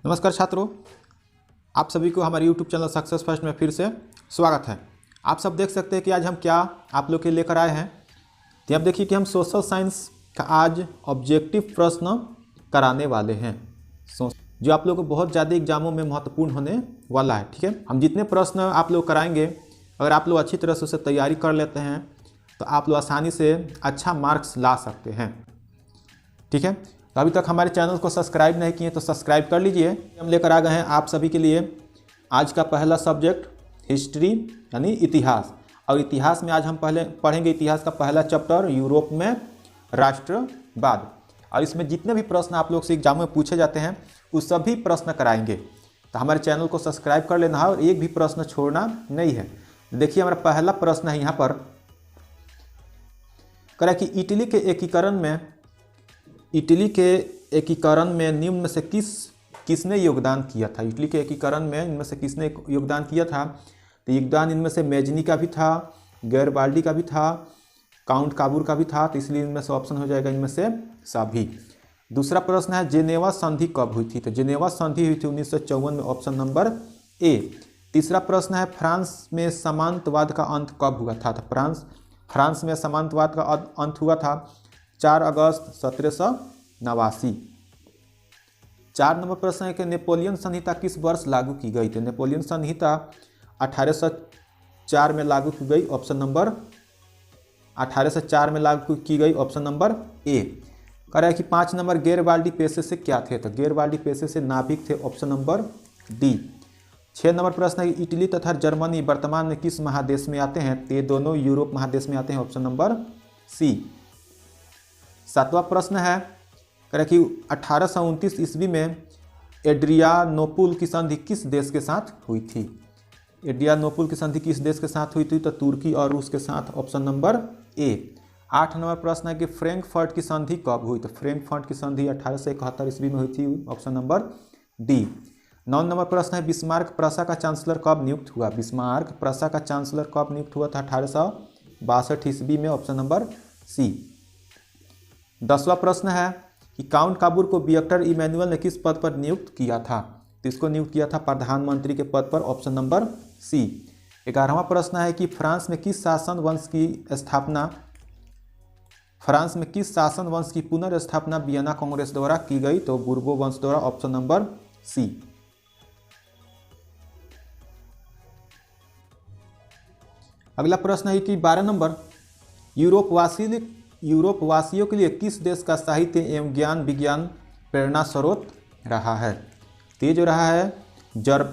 नमस्कार छात्रों, आप सभी को हमारे YouTube चैनल सक्सेस फर्स्ट में फिर से स्वागत है। आप सब देख सकते हैं कि आज हम क्या आप लोग के लेकर आए हैं। तो अब देखिए कि हम सोशल साइंस का आज ऑब्जेक्टिव प्रश्न कराने वाले हैं, जो आप लोग को बहुत ज़्यादा एग्जामों में महत्वपूर्ण होने वाला है। ठीक है, हम जितने प्रश्न आप लोग कराएंगे, अगर आप लोग अच्छी तरह से उसे तैयारी कर लेते हैं तो आप लोग आसानी से अच्छा मार्क्स ला सकते हैं। ठीक है, तो अभी तक हमारे चैनल को सब्सक्राइब नहीं किए तो सब्सक्राइब कर लीजिए। हम लेकर आ गए हैं आप सभी के लिए आज का पहला सब्जेक्ट हिस्ट्री यानी इतिहास। और इतिहास में आज हम पहले पढ़ेंगे इतिहास का पहला चैप्टर यूरोप में राष्ट्रवाद। और इसमें जितने भी प्रश्न आप लोग से एग्जाम में पूछे जाते हैं उस सभी प्रश्न कराएंगे। तो हमारे चैनल को सब्सक्राइब कर लेना है और एक भी प्रश्न छोड़ना नहीं है। देखिए हमारा पहला प्रश्न है यहाँ पर, कह रहा है कि इटली के एकीकरण में निम्न में से किसने योगदान किया था। इटली के एकीकरण में इनमें से किसने योगदान किया था। तो योगदान इनमें से मेजनी का भी था, गैरबाल्डी का भी था, काउंट काबूर का भी था। तो इसलिए इनमें से ऑप्शन हो जाएगा इनमें से सभी। दूसरा प्रश्न है जेनेवा संधि कब हुई थी। तो जेनेवा संधि हुई थी 1954 में, ऑप्शन नंबर ए। तीसरा प्रश्न है फ्रांस में सामंतवाद का अंत कब हुआ था। तो फ्रांस में सामंतवाद का अंत हुआ था 4 अगस्त 1789। 4 नंबर प्रश्न है कि नेपोलियन संहिता किस वर्ष लागू की गई थी। नेपोलियन संहिता 1804 में लागू की गई, ऑप्शन नंबर 1804 में लागू की गई, ऑप्शन नंबर ए। कह रहा है कि 5 नंबर गैरबाल्डी पेशे से क्या थे। तो गैरबाल्डी पेशे से नाविक थे, ऑप्शन नंबर डी। 6 नंबर प्रश्न है कि इटली तथा जर्मनी वर्तमान में किस महादेश में आते हैं। तो ये दोनों यूरोप महादेश में आते हैं, ऑप्शन नंबर सी। 7वां प्रश्न है, कह रहा है कि 1829 ईस्वी में एड्रियानोपुल की संधि किस देश के साथ हुई थी। एड्रियानोपुल की संधि किस देश के साथ हुई थी। तो तुर्की और रूस के साथ, ऑप्शन नंबर ए। 8 नंबर प्रश्न है कि फ्रैंकफर्ट की संधि कब हुई। तो फ्रैंकफर्ट की संधि 1871 ईस्वी में हुई थी, ऑप्शन नंबर डी। 9 नंबर प्रश्न है बिस्मार्क प्रशा का चांसलर कब नियुक्त हुआ। बिस्मार्क प्रशा का चांसलर कब नियुक्त हुआ था। 1862 ईस्वी में, ऑप्शन नंबर सी। 10वां प्रश्न है कि काउंट काबूर को विक्टर इमैनुअल ने किस पद पर नियुक्त किया था। तो इसको नियुक्त किया था प्रधानमंत्री के पद पर, ऑप्शन नंबर सी। 11वां प्रश्न है कि फ्रांस में किस शासन वंश की पुनर्स्थापना वियना कांग्रेस द्वारा की गई। तो बुर्बो वंश द्वारा, ऑप्शन नंबर सी। अगला प्रश्न है कि 12 नंबर यूरोपवासियों के लिए किस देश का साहित्य एवं ज्ञान विज्ञान प्रेरणा स्रोत रहा है। तो ये जो रहा है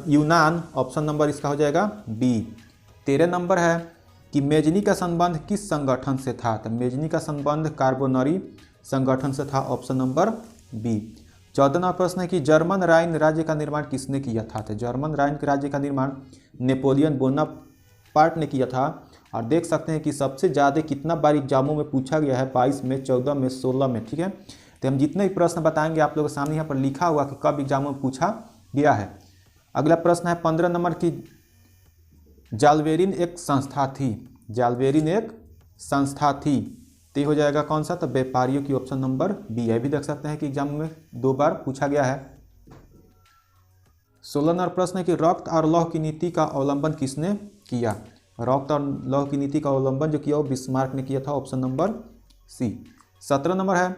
यूनान, ऑप्शन नंबर इसका हो जाएगा बी। 13 नंबर है कि मेजनी का संबंध किस संगठन से था। तो मेजनी का संबंध कार्बोनरी संगठन से था, ऑप्शन नंबर बी। 14 नंबर प्रश्न है कि जर्मन राइन राज्य का निर्माण किसने किया था। तो जर्मन राइन के राज्य का निर्माण नेपोलियन बोनापार्ट ने किया था। और देख सकते हैं कि सबसे ज़्यादा कितना बार एग्जामों में पूछा गया है, 22 में, 14 में, 16 में। ठीक है, तो हम जितने भी प्रश्न बताएंगे आप लोगों के सामने यहाँ पर लिखा हुआ कि कब एग्जामों में पूछा गया है। अगला प्रश्न है 15 नंबर की जालवेरिन एक संस्था थी। जालवेरिन एक संस्था थी, तो ये हो जाएगा कौन सा। तो व्यापारियों की, ऑप्शन नंबर बी है। भी देख सकते हैं कि एग्जाम में 2 बार पूछा गया है। 16 नंबर प्रश्न है कि रक्त और लौह की नीति का अवलंबन किसने किया। रक्त और लौह की नीति का अवलंबन जो किया वो बिस्मार्क ने किया था, ऑप्शन नंबर सी। 17 नंबर है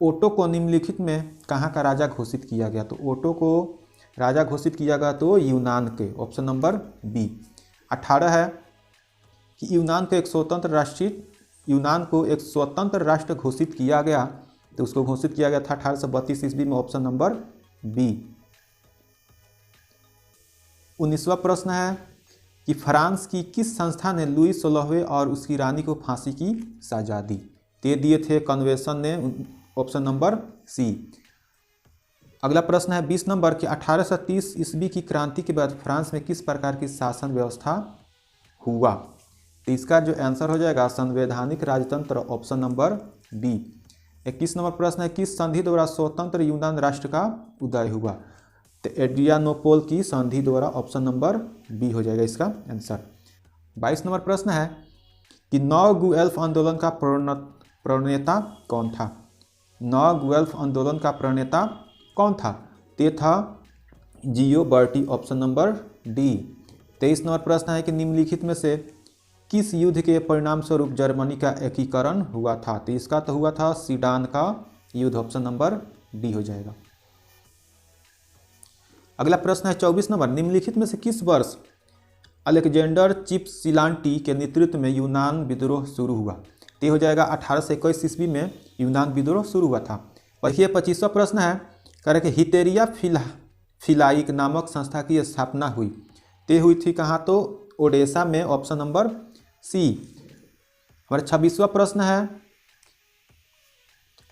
ओटो को निम्नलिखित में कहाँ का राजा घोषित किया गया। तो ओटो को राजा घोषित किया गया तो यूनान के, ऑप्शन नंबर बी। 18 है कि यूनान को एक स्वतंत्र राष्ट्र घोषित किया गया। तो उसको घोषित किया गया था 1832 ईस्वी में, ऑप्शन नंबर बी। 19वां प्रश्न है कि फ्रांस की किस संस्था ने लुई 16वें और उसकी रानी को फांसी की सजा दी। ते दिए थे कन्वेंशन ने, ऑप्शन नंबर सी। अगला प्रश्न है 20 नंबर कि 1830 ईस्वी की क्रांति के बाद फ्रांस में किस प्रकार की शासन व्यवस्था हुआ। तो इसका जो आंसर हो जाएगा संवैधानिक राजतंत्र, ऑप्शन नंबर बी। 21 नंबर प्रश्न है किस संधि द्वारा स्वतंत्र यूनान राष्ट्र का उदय हुआ। तो एड्रियानोपोल की संधि द्वारा, ऑप्शन नंबर बी हो जाएगा इसका आंसर। 22 नंबर प्रश्न है कि 9 गुएल्फ आंदोलन का प्रणेता कौन था। 9 गुएल्फ आंदोलन का प्रणेता कौन था। ते था जियो बर्टी, ऑप्शन नंबर डी। 23 नंबर प्रश्न है कि निम्नलिखित में से किस युद्ध के परिणाम स्वरूप जर्मनी का एकीकरण हुआ था? तो इसका तो हुआ था सीडान का युद्ध, ऑप्शन नंबर डी हो जाएगा। अगला प्रश्न है 24 नंबर, निम्नलिखित में से किस वर्ष अलेक्जेंडर चिपसिलांटी के नेतृत्व में यूनान विद्रोह शुरू हुआ? तो हो जाएगा 1821 ईस्वी में यूनान विद्रोह शुरू हुआ था। देखिए 25वां प्रश्न है, कह रहे कि हितेरिया फिलाइक नामक संस्था की स्थापना हुई, ते हुई थी कहाँ? तो ओडेसा में, ऑप्शन नंबर सी। हमारा 26वां प्रश्न है,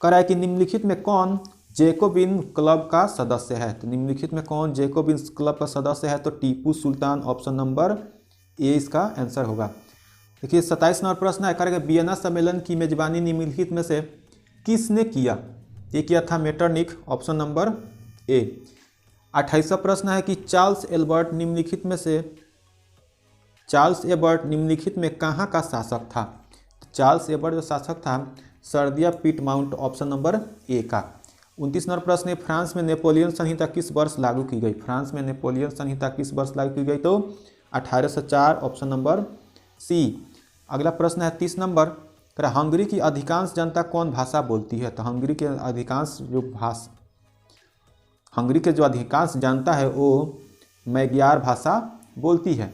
कह रहा है कि निम्नलिखित में कौन जैकोबिन क्लब का सदस्य है? तो निम्नलिखित में कौन जैकोबिन क्लब का सदस्य है? तो Tipu Sultan, option number A इसका आंसर होगा। देखिए 27 नंबर प्रश्न है, करेगा वियना सम्मेलन की मेजबानी निम्नलिखित में से किसने किया? ये किया था मेटरनिख, ऑप्शन नंबर ए। 28वां प्रश्न है कि चार्ल्स एल्बर्ट निम्नलिखित में कहाँ का शासक था? चार्ल्स एल्बर्ट जो शासक था सर्दिया पीटमाउंट, ऑप्शन नंबर ए का। 29 नंबर प्रश्न है, फ्रांस में नेपोलियन संहिता किस वर्ष लागू की गई? फ्रांस में नेपोलियन संहिता किस वर्ष लागू की गई? तो 1804, ऑप्शन नंबर सी। अगला प्रश्न है 30 नंबर, हंगरी की अधिकांश जनता कौन भाषा बोलती है? तो हंगरी के जो अधिकांश जनता है वो मैग्यार भाषा बोलती है।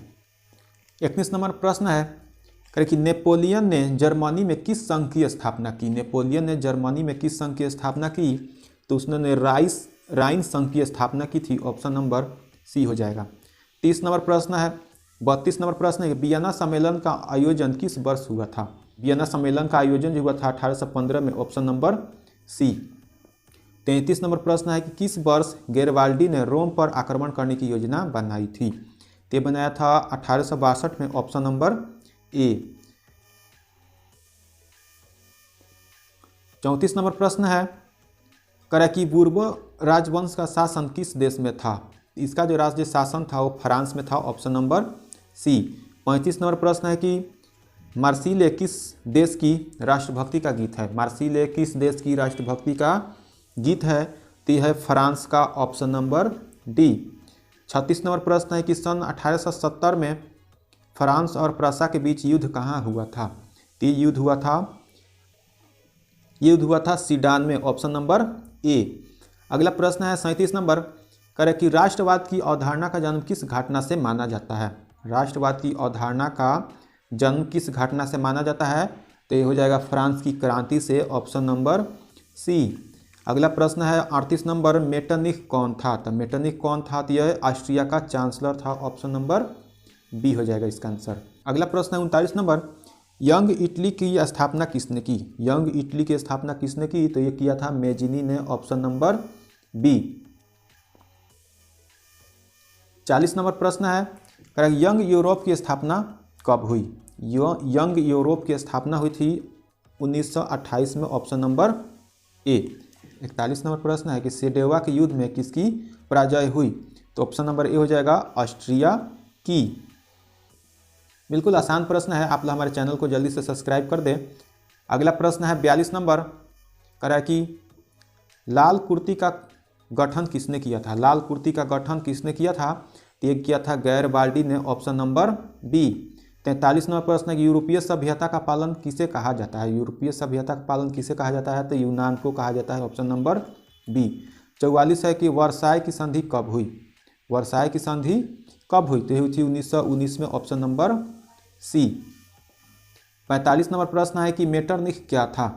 31 नंबर प्रश्न है, कि नेपोलियन ने जर्मनी में किस संघ की स्थापना की? नेपोलियन ने जर्मनी में किस संघ की स्थापना की? तो उसने राइन संघ की स्थापना की थी, ऑप्शन नंबर सी हो जाएगा। 30 नंबर प्रश्न है, 32 नंबर प्रश्न है, वियना सम्मेलन का आयोजन किस वर्ष हुआ था? वियना सम्मेलन का आयोजन जो हुआ था 1815 में, ऑप्शन नंबर सी। 33 नंबर प्रश्न है कि किस वर्ष गैरिबाल्डी ने रोम पर आक्रमण करने की योजना बनाई थी? ते बनाया था 1862 में, ऑप्शन नंबर ए। 34 नंबर प्रश्न है, कि पूर्व राजवंश का शासन किस देश में था? इसका जो राज्य शासन था वो फ्रांस में था, ऑप्शन नंबर सी। 35 नंबर प्रश्न है कि मार्सिले किस देश की राष्ट्रभक्ति का गीत है? मार्सिले किस देश की राष्ट्रभक्ति का गीत है? तो यह है फ्रांस का, ऑप्शन नंबर डी। 36 नंबर प्रश्न है कि सन 1870 में फ्रांस और प्रसा के बीच युद्ध कहाँ हुआ था? तो युद्ध हुआ था सीडान में, ऑप्शन नंबर ए। अगला प्रश्न है 37 नंबर, करे कि राष्ट्रवाद की अवधारणा का जन्म किस घटना से माना जाता है? राष्ट्रवाद की अवधारणा का जन्म किस घटना से माना जाता है? तो ये हो जाएगा फ्रांस की क्रांति से, ऑप्शन नंबर सी। अगला प्रश्न है 38 नंबर, मेटरनिख कौन था? तो मेटरनिख कौन था? तो यह ऑस्ट्रिया का चांसलर था, ऑप्शन नंबर बी हो जाएगा इसका आंसर। अगला प्रश्न है 39 नंबर, यंग इटली की स्थापना किसने की? यंग इटली की स्थापना किसने की? तो ये किया था मेजिनी ने, ऑप्शन नंबर बी। 40 नंबर प्रश्न है, यंग यूरोप की स्थापना कब हुई? यंग यूरोप की स्थापना हुई थी 1928 में, ऑप्शन नंबर ए। 41 नंबर प्रश्न है कि सेडेवा के युद्ध में किसकी पराजय हुई? तो ऑप्शन नंबर ए हो जाएगा, ऑस्ट्रिया की। बिल्कुल आसान प्रश्न है, आप हमारे चैनल को जल्दी से सब्सक्राइब कर दें। अगला प्रश्न है 42 नंबर, कह रहा है कि लाल कुर्ती का गठन किसने किया था? लाल कुर्ती का गठन किसने किया था? तो ये किया था गैरिबाल्डी ने, ऑप्शन नंबर बी। 43 नंबर प्रश्न है कि यूरोपीय सभ्यता का पालन किसे कहा जाता है? यूरोपीय सभ्यता का पालन किसे कहा जाता है? तो यूनान को कहा जाता है, ऑप्शन नंबर बी। 44 है कि वर्साय की संधि कब हुई? वर्साय की संधि कब हुई? तो हुई थी 1919 में, ऑप्शन नंबर सी। 45 नंबर प्रश्न है कि मेटरनिख क्या था?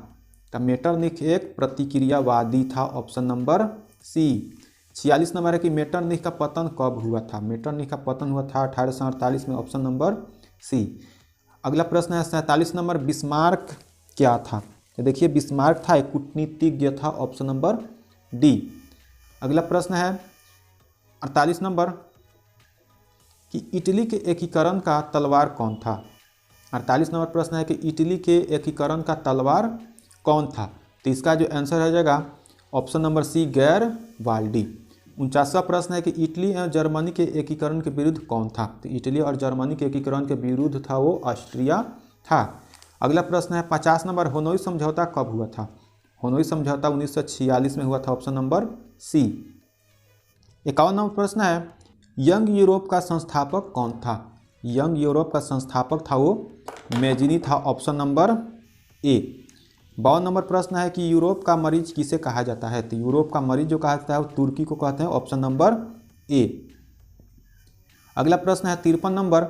तो मेटरनिख एक प्रतिक्रियावादी था, ऑप्शन नंबर सी। 46 नंबर है कि मेटरनिख का पतन कब हुआ था? मेटरनिख का पतन हुआ था 1848 में, ऑप्शन नंबर सी। अगला प्रश्न है 47 नंबर, बिस्मार्क क्या था? तो देखिए बिस्मार्क था एक कूटनीतिज्ञ था, ऑप्शन नंबर डी। अगला प्रश्न है 48 नंबर कि इटली के एकीकरण का तलवार कौन था? 48 नंबर प्रश्न है कि इटली के एकीकरण का तलवार कौन था? तो इसका जो आंसर हो जाएगा ऑप्शन नंबर सी, गैरिबाल्डी। 49वां प्रश्न है कि इटली और जर्मनी के एकीकरण के विरुद्ध कौन था? तो इटली और जर्मनी के एकीकरण के विरुद्ध था वो ऑस्ट्रिया था। अगला प्रश्न है 50 नंबर, हनोई समझौता कब हुआ था? हनोई समझौता 1946 में हुआ था, ऑप्शन नंबर सी। 51 नंबर प्रश्न है, यंग यूरोप का संस्थापक कौन था? यंग यूरोप का संस्थापक था वो मेजिनी था, ऑप्शन नंबर ए। 52 नंबर प्रश्न है कि यूरोप का मरीज किसे कहा जाता है? तो यूरोप का मरीज जो कहा जाता है वो तुर्की को कहते हैं, ऑप्शन नंबर ए। अगला प्रश्न है 53 नंबर,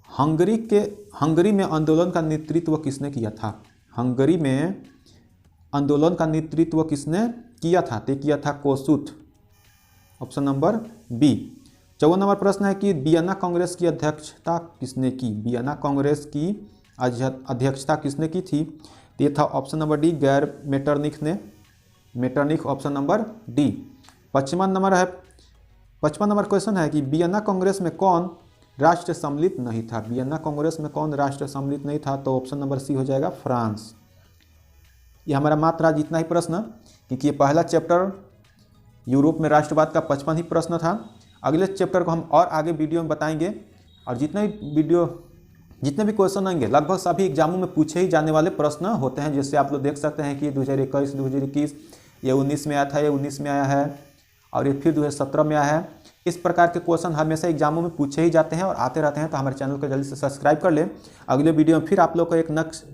हंगरी में आंदोलन का नेतृत्व किसने किया था? हंगरी में आंदोलन का नेतृत्व किसने किया था? तो किया था कोसुथ, ऑप्शन नंबर बी। 54 नंबर प्रश्न है कि वियना कांग्रेस की अध्यक्षता किसने की? वियना कांग्रेस की अध्यक्षता किसने की थी? ये था ऑप्शन नंबर डी, गैर मेटरनिख ने, Metternich, option number D. 55 number question है कि वियना कांग्रेस में कौन राष्ट्र सम्मिलित नहीं था? वियना कांग्रेस में कौन राष्ट्र सम्मिलित नहीं था? तो ऑप्शन नंबर सी हो जाएगा, फ्रांस। ये हमारा मात्र आज इतना ही प्रश्न, क्योंकि ये पहला चैप्टर यूरोप में राष्ट्रवाद का 55 ही प्रश्न था। अगले चैप्टर को हम और आगे वीडियो में बताएंगे, और जितने भी क्वेश्चन आएंगे लगभग सभी एग्जामों में पूछे ही जाने वाले प्रश्न होते हैं। जैसे आप लोग देख सकते हैं कि 2021, 2021, ये 19 में आया था, ये 19 में आया है, और ये फिर 2017 में आया है। इस प्रकार के क्वेश्चन हमेशा एग्जामों में पूछे ही जाते हैं और आते रहते हैं। तो हमारे चैनल को जल्दी से सब्सक्राइब कर लें। अगले वीडियो में फिर आप लोग को एक नेक्स्ट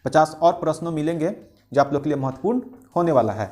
50 और प्रश्नों मिलेंगे जो आप लोग के लिए महत्वपूर्ण होने वाला है।